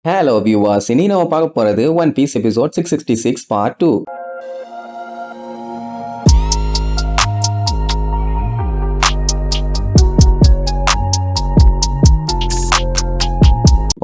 Hello viewers, இனி நம்ம பார்க்க போறது one piece episode 666 part 2.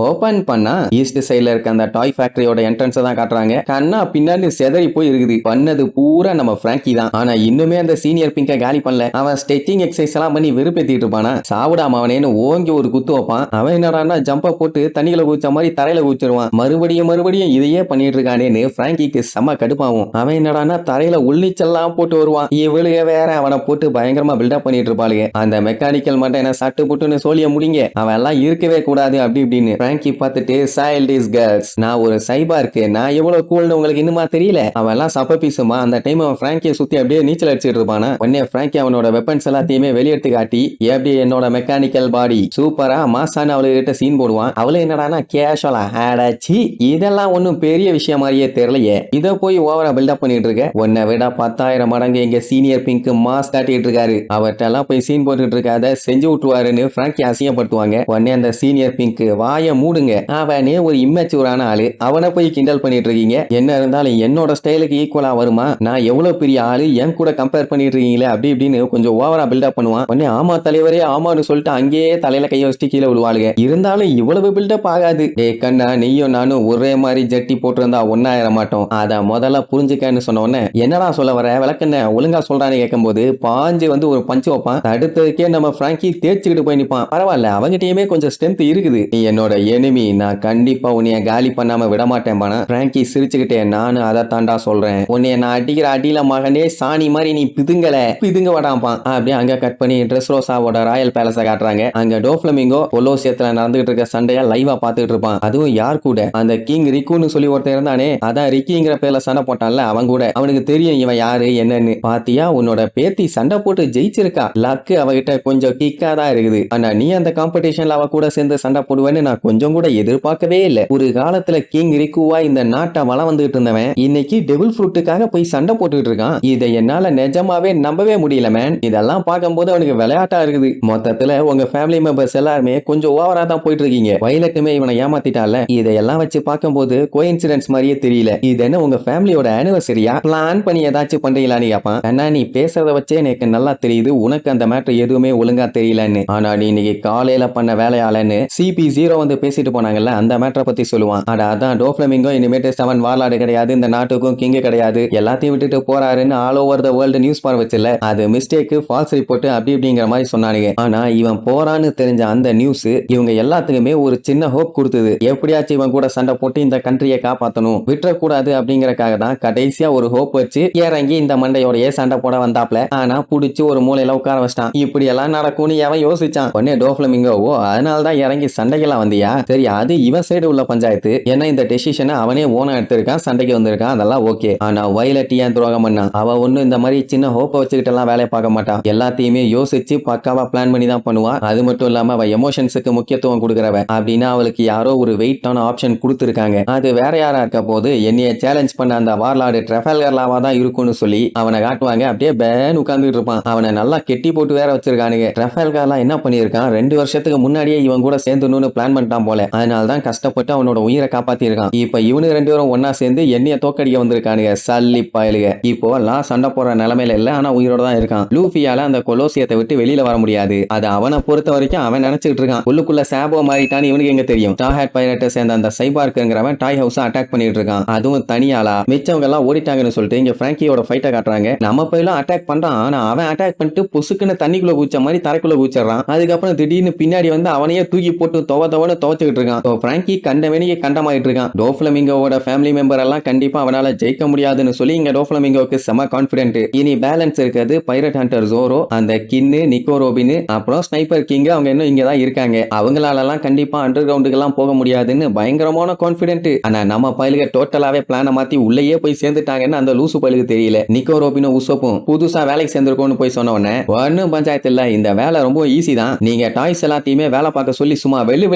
Open பண்ணா ஈஸ்ட் சைடுல இருக்க அந்த டாய் ஃபேக்டரியோட என்ட்ரன்ஸ் தான் காட்டுறாங்க. கண்ணா பின்னாடி செதறி போய் இருக்குது. பண்ணது பூரா நம்ம பிராங்கி தான். ஆனா இன்னுமே அந்த சீனியர் பிங்க காலி பண்ணல. அவன் ஸ்ட்ரெச்சிங் எக்ஸசைஸ் எல்லாம் பண்ணி வெறுப்பேத்திட்டு இருப்பானா. சாவுடாம அவனேன்னு ஓங்கி ஒரு குத்து வைப்பான். அவன் என்னடான்னா ஜம்ப போட்டு தண்ணியில குதிச்ச மாதிரி தரையில குதிச்சிருவான். மறுபடியும் இதையே பண்ணிட்டு இருக்கானேன்னு பிராங்கிக்கு செம்ம கடுப்பாகும். அவன் என்னடான்னா தரையில உள்நீச்சல்லாம் போட்டு வருவான். இவளுக வேற அவனை போட்டு பயங்கரமா பில்டப் பண்ணிட்டு இருப்பாளுங்க. அந்த மெக்கானிக்கல் மட்டும் என்ன சட்டு புட்டுன்னு சொல்லிய முடிங்க. அவன் எல்லாம் இருக்கவே கூடாது அப்படி இப்படின்னு பிராங்கி பார்த்துட்டு சைல்டிஷ் கேர்ள்ஸ், நான் ஒரு சைபார்க்கு, நான் எவ்வளவு கூல்னு உங்களுக்கு இன்னுமா தெரியல. அவன் எல்லாம் சப்ப பீசுமா. அந்த டைம் அவன் பிராங்கியை சுத்தி அப்படியே நீச்சல் அடிச்சிட்டு இருப்பானா. உடனே பிராங்கி அவனோட வெப்பன்ஸ் எல்லாத்தையுமே வெளியெடுத்து காட்டி எப்படி என்னோட மெக்கானிக்கல் பாடி சூப்பரா மாசான அவளுகிட்ட சீன் போடுவான். அவளு என்னடானா கேஷுவலா ஆடாச்சி இதெல்லாம் ஒன்னும் பெரிய விஷயம் மாதிரியே தெரியலையே, இதை போய் ஓவரா பில்டப் பண்ணிட்டு இருக்க. உன்னை விட 10,000 மடங்கு எங்க சீனியர் பிங்க் மாஸ் காட்டிட்டு இருக்காரு. அவர்கிட்ட எல்லாம் போய் சீன் போட்டுட்டு இருக்காத செஞ்சு விட்டுருவாருன்னு பிராங்கி அசிங்கப்படுத்துவாங்க. உடனே அந்த சீனியர் பிங்க் வாய மூடுங்க, அவனே ஒரு இம்மெச்சூரான ஆளு, அவனை போய் கிண்டல் பண்ணிட்டு இருக்கீங்க. என்ன இருந்தாலும் என்னோட ஸ்டைலுக்கு ஈக்குவலா வருமா? நான் எவ்வளவு பெரிய ஆளு என் கூட கம்பேர் பண்ணிட்டு இருக்கீங்களே அப்படி இப்படின்னு கொஞ்சம் ஓவரா பில்டப் பண்ணுவான். உடனே ஆமா தலைவரே ஆமான்னு சொல்லிட்டு அங்கேயே தலையில கையை வச்சுட்டு கீழே விழுவாளுங்க. இருந்தாலும் இவ்வளவு பில்டப் ஆகாது. டே கண்ணா, நீயும் நானும் ஒரே மாதிரி ஜட்டி போட்டிருந்தா ஒன்னாயிர மாட்டோம். அத முதல்ல புரிஞ்சுக்கன்னு சொன்ன உடனே என்னடா சொல்ல வர விளக்கண்ண ஒழுங்கா சொல்றான்னு கேட்கும் போது பாஞ்சு வந்து ஒரு பஞ்சு வைப்பான். அடுத்ததுக்கே நம்ம பிராங்கி தேய்ச்சிக்கிட்டு போய் நிப்பான். பரவாயில்ல, அவங்கிட்டயுமே கொஞ்சம் ஸ்ட்ரென்த் இருக்குது. நீ என்னோட எனிமி, நான் கண்டிப்பா உன்னைய காலி பண்ணாம விட மாட்டேன். பிராங்கி சிரிச்சுக்கிட்டே, நானும் அதை தாண்டா சொல்றேன். உன்னைய நான் அடிக்கிற அடியில மகனே சாணி மாதிரி நீ பிதுங்க வடாம்பான். அப்படியே அங்க கட் பண்ணி ட்ரெஸ் ரோசாவோட ராயல் பேலஸ காட்டுறாங்க. அங்க டோஃப்ளமிங்கோ கொலோசியத்துல நடந்துகிட்டு இருக்க சண்டையா லைவா பாத்துட்டு இருப்பான். அதுவும் யார் கூட? அந்த கிங் ரிக்குன்னு சொல்லி ஒருத்தர் இருந்தானே, அதான் ரிக்கிங்கிற பேர்ல சண்டை போட்டான்ல அவன் கூட. அவனுக்கு தெரியும் இவன் யாரு என்னன்னு. பாத்தியா, உன்னோட பேத்தி சண்டை போட்டு ஜெயிச்சிருக்கா. லக்கு அவகிட்ட கொஞ்சம் கிக்கா தான் இருக்குது. ஆனா நீ அந்த காம்படிஷன்ல அவ கூட சேர்ந்து சண்டை போடுவேன்னு நான் கொஞ்சம் கூட எதிர்பார்க்கவே இல்ல. ஒரு காலத்துல கிங் ரிக்குவா இந்த நாட்டை வளம் வந்துட்டு இருந்தவன் இன்னைக்கு டெவில் ஃப்ரூட்டுக்காக போய் சண்டை போட்டுட்டு இருக்கான். இதை என்னால நிஜமாவே நம்பவே முடியல மேன். இதெல்லாம் பார்க்கும்போது அவனுக்கு விளையாட்டா இருக்குது. மொத்தத்துல உங்க ஃபேமிலி மெம்பர்ஸ் எல்லாருமே கொஞ்சம் ஓவரா தான் போயிட்டு இருக்கீங்க. வயலட்டுமே இவனை ஏமாத்திட்டால. இதையெல்லாம் வச்சு பார்க்கும்போது கோஇன்சிடென்ஸ் மாதிரியே தெரியல. இது என்ன உங்க ஃபேமிலியோட ஆனிவர்சரியா? பிளான் பண்ணி ஏதாச்சும் பண்றீங்களான்னு கேட்பான். அண்ணா, நீ பேசுறத வச்சே எனக்கு நல்லா தெரியுது உனக்கு அந்த மேட்டர் எதுவுமே ஒழுங்கா தெரியலன்னு. ஆனா நீ இன்னைக்கு காலையில பண்ண வேலையாளன்னு CP0 வந்து பேசிட்டு போனாங்கல்ல, அந்த மேட்டரை பத்தி சொல்லுவான். அதான் டோஃப்ளமிங்கோ இனிமேட்டு 7 வார்லாடு கிடையாது, இந்த நாட்டுக்கும் கிங் கிடையாது, எல்லாத்தையும் விட்டுட்டு போறாருன்னு all over the world news பார் வச்சுல. அது மிஸ்டேக், ஃபால்ஸ் ரிப்போர்ட் அப்படி இப்படிங்கிற மாதிரி சொன்னானுங்க. ஆனா இவன் போறான்னு தெரிஞ்ச அந்த நியூஸ் இவங்க எல்லாத்துக்குமே ஒரு சின்ன ஹோப் கொடுத்தது. எப்படியாச்சும் இவன் கூட சண்டை போட்டு இந்த கண்ட்ரியை காப்பாத்தணும், விட்டுறக்கூடாது அப்படிங்கறக்காக தான் கடைசியா ஒரு ஹோப் வச்சு இறங்கி இந்த மண்டையோடய சண்டை போட வந்தாப்ல. ஆனா புடிச்சு ஒரு மூலையில உட்கார வச்சிட்டான். இப்படி எல்லாம் நடக்கும்னு அவன் யோசிச்சான். உடனே டோஃப்ளமிங்கோ, ஓ அதனாலதான் இறங்கி சண்டைக்கெல்லாம் வந்தியா? சரி, அது இவன் சைடு உள்ள பஞ்சாயத்து. ஏன்னா இந்த டெசிஷனை அவனே ஓனா எடுத்திருக்கான், சண்டைக்கு வந்திருக்கான், அதெல்லாம் ஓகே. ஆனா வயலட் ஏன் துரோகம் பண்ணா? அவ ஒண்ணு இந்த மாதிரி சின்ன ஹோப்பை வச்சுக்கிட்டு எல்லாம் வேலையை பார்க்க மாட்டான். எல்லாத்தையுமே யோசிச்சு பக்காவா பிளான் பண்ணி தான் பண்ணுவான். அது மட்டும் இல்லாம அவ எமோஷன்ஸுக்கு முக்கியத்துவம் கொடுக்கறவ. அப்படின்னா அவளுக்கு யாரோ ஒரு வெயிட்டான ஆப்ஷன் கொடுத்திருக்காங்க. அது வேற யாரா இருக்க போது என்னைய சேலஞ்ச் பண்ண அந்த வார்லார்டு ட்ரெஃபல்கர்லாவா தான் இருக்கும்னு சொல்லி அவனை காட்டுவாங்க. அப்படியே பேன் உட்கார்ந்துட்டு இருப்பான். அவனை நல்லா கெட்டி போட்டு வேற வச்சிருக்கானுங்க. ட்ரெஃபல்கர்லாம் என்ன பண்ணிருக்கான், 2 வருஷத்துக்கு முன்னாடியே இவன் கூட சேர்ந்துன்னு பிளான் பண்ணிட்டான் போல. அதனால தான் கஷ்டப்பட்டு அவனோட உயிரை காப்பாத்தி இருக்கான். இப்ப இவனு 2 பேரும் ஒன்னா சேர்ந்து என்னைய தோக்கடிக்க வந்திருக்கானுங்க. சல்லி பயலுக. இப்போ எல்லாம் சண்டை போற நிலைமையில இல்ல, ஆனா உயிரோட தான் இருக்கான். லூஃபியால அந்த கொலோசியத்தை விட்டு வெளியில வர முடியாது. அது அவனை பொறுத்த வரைக்கும் அவன் நினைச்சிட்டு இருக்கான். உள்ளுக்குள்ள சாபோ மாறிட்டான்னு இவனுக்கு எங்க தெரியும். டாஹெட் பைரட்டை சேர்ந்த அந்த சைபார்க்குங்கிறவன் டாய் ஹவுஸ் அட்டாக் பண்ணிட்டு இருக்கான். அதுவும் தனியாளா. மிச்சவங்க எல்லாம் ஓடிட்டாங்கன்னு சொல்லிட்டு இங்க பிராங்கியோட ஃபைட்டை காட்டுறாங்க. நம்ம போயெல்லாம் அட்டாக் பண்றான். ஆனா அவன் அட்டாக் பண்ணிட்டு புசுக்குன்னு தண்ணிக்குள்ள கூச்ச மாதிரி தரைக்குள்ள கூச்சிடறான். அதுக்கப்புறம் திடீர்னு பின்னாடி வந்து அவனையே தூக்கி போட்டு துவன்னு துவச்சுக்கிட்டு இருக்கான். பிராங்கி கண்டவனிக்கு கண்டமாயிட்டு இருக்கான். டோஃப்ளமிங்கோட ஃபேமிலி மெம்பர் எல்லாம் கண்டிப்பா அவனால ஜெயிக்க முடியாதுன்னு சொல்லி இங்க டோஃப்ளமிங்கோக்கு செம கான்ஃபிடென்ட். இனி பேலன்ஸ் இருக்கிறது பைரட் ஹண்டர் ஜோரோ, அந்த கின்னு, நிக்கோ ரோபின், அப்புறம் ஸ்னைப்பர் கிங். அவங்க இன்னும் இங்க தான் இருக்காங்க. அவங்களால எல்லாம் கண்டிப்பா அண்டர் கிரவுண்டுக்கு எல்லாம் போக முடியாதுன்னு பயங்கரமான கான்ஃபிடென்ட். ஆனா நம்ம பயிலுக டோட்டலாவே பிளான மாத்தி உள்ளேயே போய் சேர்ந்துட்டாங்கன்னு அந்த லூசு பயிலுக்கு தெரியல. நிக்கோ ரோபினும் உசோப்பும் புதுசா வேலைக்கு சேர்ந்திருக்கோம்னு போய் சொன்ன உடனே ஒன்னும் பஞ்சாயத்து இல்ல, இந்த வேலை ரொம்ப ஈஸி தான். நீங்க டாய்ஸ் எல்லாத்தையுமே வேலை பார்க்க சொல்லி சும்மா வெள்ளு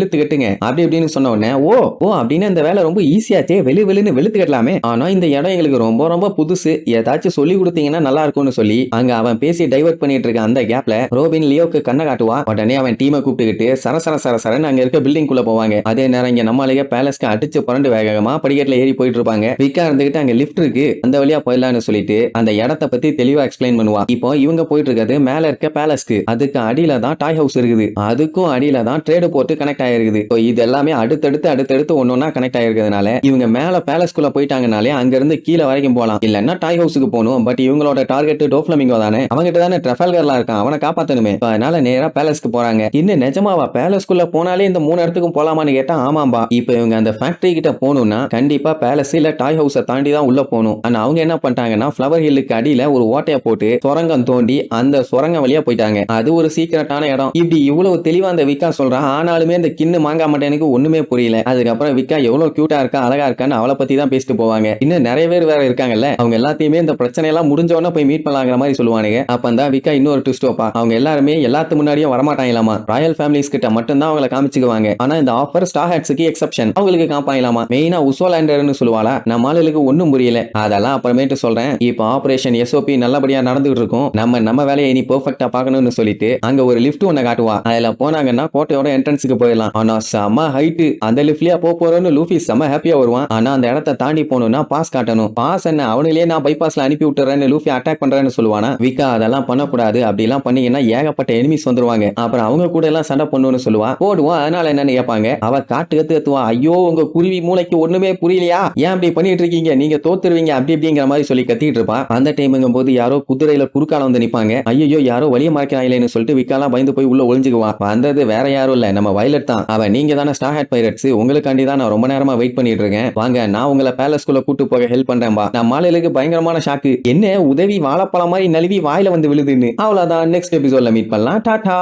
இழுத்து கட்டுங்க அப்படி இப்படின்னு சொன்ன உடனே ஓ அப்படின்னு அந்த வேலை ரொம்ப ஈஸியாச்சே வெளின்னு வெளுத்து கட்டலாமே. ஆனா இந்த இடம் எங்களுக்கு ரொம்ப ரொம்ப புதுசு, ஏதாச்சும் சொல்லி கொடுத்தீங்கன்னா நல்லா இருக்கும்னு சொல்லி அங்க அவன் பேசி டைவர்ட் பண்ணிட்டு இருக்க அந்த கேப்ல ரோபின் லியோக்கு கண்ணை காட்டுவா. உடனே அவன் டீமை கூப்பிட்டுக்கிட்டு சரசரன்னு அங்க இருக்க பில்டிங் குள்ள போவாங்க. அதே நேரம் இங்க நம்மளுக்கு பேலஸ்க்கு அடிச்சு புரண்டு வேகமா படிக்கட்டுல ஏறி போயிட்டு இருப்பாங்க. விக்கா இருந்துகிட்டு அங்க லிஃப்ட் இருக்கு அந்த வழியா போயிடலாம்னு சொல்லிட்டு அந்த இடத்தை பத்தி தெளிவா எக்ஸ்பிளைன் பண்ணுவா. இப்போ இவங்க போயிட்டு இருக்கிறது மேல இருக்க பேலஸ்க்கு, அதுக்கு அடியில தான் டாய் ஹவுஸ் இருக்குது, அதுக்கும் அடியில தான் ட்ரேடு போர்ட் கனெக்ட் ஆயிருக்குது. இது எல்லாமே அடுத்தடுத்து ஒன்னொன்னா கனெக்ட் ஆயிருக்கிறதுனால இவங்க மேல பேலஸ்குள்ள போயிட்டாங்கனாலே அங்க இருந்து கீழே வரைக்கும் போலாம், இல்லன்னா டாய் ஹவுஸுக்கு போகணும். பட் இவங்களோட டார்கெட் டோஃப்ளமிங்கோ தானே, அவங்கிட்ட தானே ட்ரஃபல்கர்லாம் இருக்கான், அவனை காப்பாத்தணுமே. அதனால நேரா பேலஸ்க்கு போறாங்க. இன்னும் நிஜமாவா பேலஸ்குள்ள போனாலே இந்த 3 இடத்துக்கும் போலாமான்னு கேட்டா ஆமாம்பா. இப்போ இவங்க அந்த ஃபேக்டரி கிட்ட போகணும்னா கண்டிப்பா பேலஸ் இல்ல டாய் ஹவுஸை தாண்டி தான் உள்ள போகணும். ஆனா அவங்க என்ன பண்ணிட்டாங்கன்னா ஃப்ளவர் ஹில்லுக்கு அடியில ஒரு ஓட்டைய போட்டு சுரங்கம் தோண்டி அந்த சுரங்கம் வழியா போயிட்டாங்க. அது ஒரு சீக்கிரட்டான இடம். இப்படி இவ்வளவு தெளிவா அந்த விக்கா சொல்றான். ஆனாலுமே அந்த கிண்ணு மாங்கா மட்டனுக்கு ஒண்ணுமே புரியல. அதுக்கப்புறம் விக்கா எவ்வளவு கியூட்டா இருக்கா அழகா இருக்கான்னு அவளை பத்தி தான் பேசிட்டு போவாங்க. இன்னும் நிறைய பேர் வேற இருக்காங்கல்ல, அவங்க எல்லாத்தையுமே இந்த பிரச்சனை எல்லாம் முடிஞ்ச உடனே போய் மீட் பண்ணலாங்கிற மாதிரி சொல்லுவானுங்க. அப்ப அந்த விக்கா இன்னொரு ட்விஸ்ட் வைப்பா. அவங்க எல்லாருமே எல்லாத்து முன்னாடியும் வரமாட்டாங்களாமா, ராயல் ஃபேமிலிஸ் கிட்ட மட்டும் தான் அவங்களை காமிச்சுக்குவாங்க. ஆனா இந்த ஆஃபர் ஸ்டார் ஹேட்ஸ்க்கு எக்ஸெப்ஷன், அவங்களுக்கு காப்பாங்களாமா. மெயினா உசோலாண்டர்னு சொல்லுவாளா, நம்ம ஆளுக்கு ஒண்ணும் புரியல. அதெல்லாம் அப்புறமேட்டு சொல்றேன். இப்போ ஆபரேஷன் எஸ்ஓபி நல்லபடியா நடந்துட்டு இருக்கும், நம்ம வேலையை இனி பெர்ஃபெக்ட்டா பார்க்கணும்னு சொல்லிட்டு அங்க ஒரு லிஃப்ட் ஒண்ணு காட்டுவா. அதுல போனாங்கன்னா கோட்டையோட என்ட்ரன்ஸுக்கு போயிடலாம். ஆனா செம ஹைட், அந்த லிஃப்ட்லயா போறோம்னு லூஃபி செம ஹாப்பியா வருவான். ஆனா அந்த இடத்தை தாண்டி போகணும்னா பாஸ் காட்டணும். பாஸ் என்ன, அவனிலேயே நான் பைபாஸ்ல அனுப்பி விட்டுறேன்னு லூஃபி அட்டாக் பண்றேன்னு சொல்லுவானா. விக்கா அதெல்லாம் பண்ணக்கூடாது, அப்படிலாம் பண்ணீங்கன்னா ஏகப்பட்ட எனிமிஸ் வந்துருவாங்க, அப்புறம் அவங்க கூட எல்லாம் சண்டை பண்ணுன்னு சொல்லுவா. போடுவான். அதனால என்னன்னு கேட்பாங்க. அவ காட்டு கத்துவா. ஐயோ உங்க குருவி மூளைக்கு ஒண்ணுமே புரியலையா, ஏன் அப்படி பண்ணிட்டு இருக்கீங்க, நீங்க தோத்துருவீங்க அப்படி இப்படிங்கிற மாதிரி சொல்லி கத்திட்டு இருப்பா. அந்த டைமுங்கும் போது யாரோ குதிரையில குறுக்கால வந்து நிப்பாங்க. ஐயோ யாரோ வழிய மறைக்கிறாங்களேன்னு சொல்லிட்டு விக்காலாம் பயந்து போய் உள்ள ஒளிஞ்சுக்குவா. வந்தது வேற யாரும் இல்ல, நம்ம வயலட் தான். அவன் நீங்க தானே ஸ்டார் ஹேட் பைரட்ஸ், உங்களுக்காண்டி தான் நான் ரொம்ப நேரமா வெயிட் பண்ணிட்டு இருக்கேன், வாங்க நான் உங்களை பேலஸ்குள்ள கூட்டு போக ஹெல்ப் பண்றேன்பா. நான் மாலையிலுக்கு பயங்கரமான ஷாக்கு, என்ன உதவி வாழைப்பழம் மாதிரி நழுவி வாயில வந்து விழுதுன்னு. அவ்வளவுதான், நெக்ஸ்ட் எபிசோட்ல மீட் பண்ணலாம். டாடா.